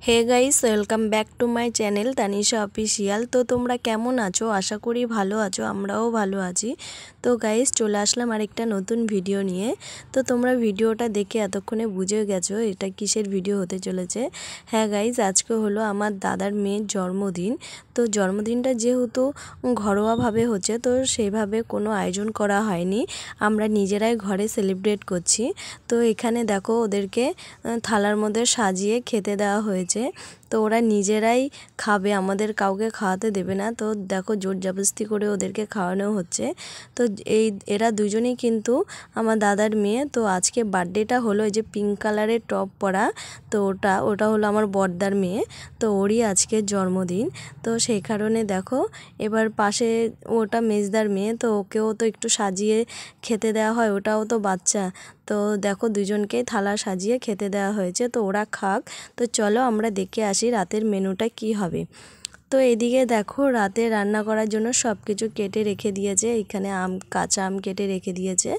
Hey guys, welcome back to my channel Tanisha official. তো তোমরা কেমন আছো? আশা করি ভালো আছো, আমরাও ভালো আছি। তো গাইস, চলে আসলাম আরেকটা নতুন ভিডিও নিয়ে। তো তোমরা ভিডিওটা দেখে এতক্ষণে বুঝে গেছো এটা কিসের ভিডিও হতে চলেছে। হ্যাঁ গাইস, আজকে হলো আমার দাদার মেয়ের জন্মদিন। তো জন্মদিনটা যেহেতু ঘরোয়াভাবে হচ্ছে, তো সেইভাবে কোনো আয়োজন করা হয়নি, আমরা নিজেরাই ঘরে সেলিব্রেট করছি। তো এখানে দেখো ওদেরকে থালার মধ্যে সাজিয়ে খেতে দেওয়া হয়েছে। তো ওরা নিজেরাই খাবে, আমাদের কাউকে খাওয়াতে দেবে না। তো দেখো জোর জবরদস্তি করে ওদেরকে খাওয়ানো হচ্ছে। তো এরা দুজনেই কিন্তু আমার দাদার মেয়ে। তো আজকে বার্থডেটা হলো এই যে পিঙ্ক কালারের টপ পরা, তো ওটা হলো আমার বড়দার মেয়ে। তো ওরই আজকে জন্মদিন। তো সেই কারণে দেখো এবার পাশে ওটা মেজদার মেয়ে, তো ওকেও তো একটু সাজিয়ে খেতে দেওয়া হয়, ওটাও তো বাচ্চা। তো দেখো দুজনকেই থালা সাজিয়ে খেতে দেওয়া হয়েছে, তো ওরা খাক। তো চলো আমরা দেখে আসি রাতের মেনুটা কি হবে। তো এদিকে দেখো রাতে রান্না করার জন্য সব কিছু কেটে রেখে দিয়েছে। এখানে কাঁচা আম কেটে রেখে দিয়েছে,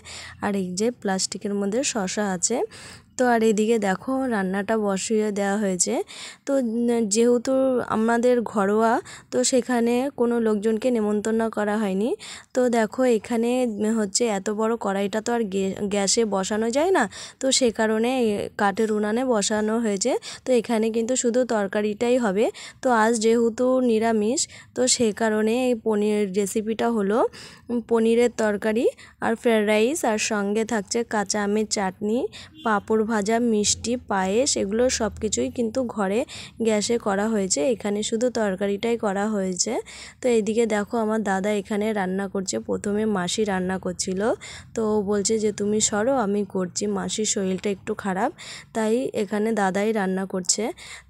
আর এই যে প্লাস্টিকের মধ্যে শসা আছে। তো আর এদিকে দেখো রান্নাটা বসিয়ে দেওয়া হয়েছে। তো যেহেতু আমাদের ঘরোয়া, তো সেখানে কোনো লোকজনকে নেমন্তন্ন করা হয়নি। তো দেখো এখানে হচ্ছে এত বড় কড়াইটা তো আর গ্যাসে বসানো যায় না, তো সে কারণে কাঠের উনানে বসানো হয়েছে। তো এখানে কিন্তু শুধু তরকারিটাই হবে। তো আজ যেহেতু নিরামিষ, তো সে কারণে এই পনির রেসিপিটা হলো পনিরের তরকারি আর ফ্রায়েড রাইস, আর সঙ্গে থাকছে কাঁচা আমের চাটনি, পাঁপড় ভাজা, মিষ্টি, পায়েস। এগুলো সব কিছুই কিন্তু ঘরে গ্যাসে করা হয়েছে, এখানে শুধু তরকারিটাই করা হয়েছে। তো এইদিকে দেখো আমার দাদা এখানে রান্না করছে। প্রথমে মাসি রান্না করছিল, তো ও বলছে যে তুমি সরো, আমি করছি, মাসির শরীরটা একটু খারাপ, তাই এখানে দাদাই রান্না করছে।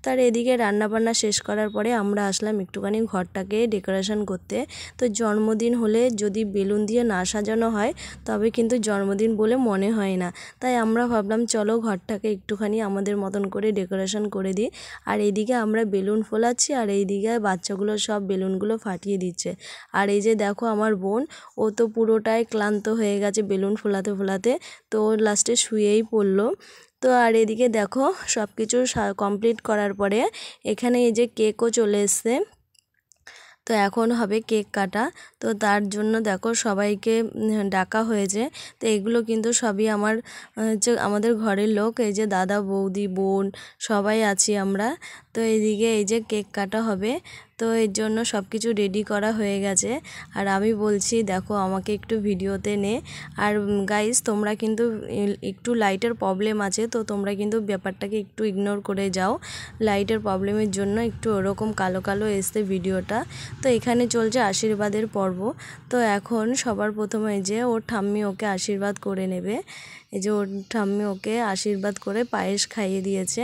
তার এদিকে রান্নাবান্না শেষ করার পরে আমরা আসলাম একটুখানি ঘরটাকে ডেকোরেশন করতে। তো জন্মদিন হলে যদি বেলুন দিয়ে না সাজানো হয় তবে কিন্তু জন্মদিন বলে মনে হয় না। তাই আমরা ভাবলাম চলো ঘরটাকে একটুখানি আমাদের মতন করে ডেকোরেশন করে দিই। আর এইদিকে আমরা বেলুন ফোলাচ্ছি, আর এইদিকে বাচ্চাগুলো সব বেলুনগুলো ফাটিয়ে দিচ্ছে। আর এই যে দেখো আমার বোন, ও তো পুরোটাই ক্লান্ত হয়ে গেছে বেলুন ফোলাতে ফোলাতে, তো ওর লাস্টে শুয়েই পড়লো। তো আর এদিকে দেখো সব কিছু কমপ্লিট করার পরে এখানে এই যে কেকও চলে এসছে। তো এখন হবে কেক কাটা। তো তার জন্য দেখো সবাইকে ডাকা হয়েছে। তো এগুলো কিন্তু সবই আমার হচ্ছে আমাদের ঘরের লোক, এই যে দাদা, বৌদি, বোন সবাই আছি আমরা। তো এইদিকে এই যে কেক কাটা হবে, তো এর জন্য সব কিছু রেডি করা হয়ে গেছে। আর আমি বলছি দেখো আমাকে একটু ভিডিওতে নে। আর গাইস, তোমরা কিন্তু একটু লাইটের প্রবলেম আছে, তো তোমরা কিন্তু ব্যাপারটাকে একটু ইগনোর করে যাও। লাইটের প্রবলেমের জন্য একটু ওরকম কালো কালো এসছে ভিডিওটা। তো এখানে চলছে আশীর্বাদের পর্ব। তো এখন সবার প্রথমে যে ওর ঠাম্মি ওকে আশীর্বাদ করে নেবে। এই যে ওর ঠাম্মি ওকে আশীর্বাদ করে পায়েস খাইয়ে দিয়েছে।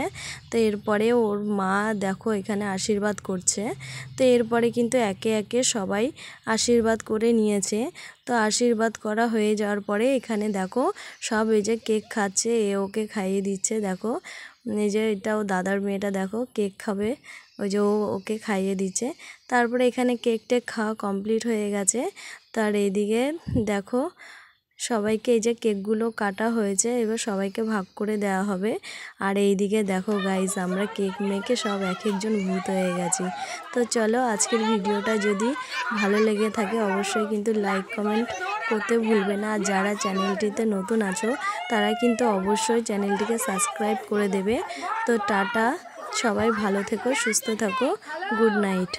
তো এরপরে ওর মা দেখো এখানে আশীর্বাদ করছে। তো এরপরে কিন্তু একে একে সবাই আশীর্বাদ করে নিয়েছে। তো আশীর্বাদ করা হয়ে যাওয়ার পরে এখানে দেখো সব এই যে কেক খাচ্ছে, এ ওকে খাইয়ে দিচ্ছে। দেখো এই যে এটাও দাদার মেয়েটা দেখো কেক খাবে, ওই যে ওকে খাইয়ে দিচ্ছে। তারপরে এখানে কেক টেক খাওয়া কমপ্লিট হয়ে গেছে। তার এইদিকে দেখো সবাইকে এই যে কেকগুলো কাটা হয়েছে, এবার সবাইকে ভাগ করে দেওয়া হবে। আর এইদিকে দেখো গাইস, আমরা কেক মেখে সব এক একজন ভূত হয়ে গেছি। তো চলো আজকের ভিডিওটা যদি ভালো লেগে থাকে অবশ্যই কিন্তু লাইক কমেন্ট করতে ভুলবে না। আর যারা চ্যানেলটিতে নতুন আছো তারা কিন্তু অবশ্যই চ্যানেলটিকে সাবস্ক্রাইব করে দেবে। তো টাটা, সবাই ভালো থেকো, সুস্থ থাকো, গুড নাইট।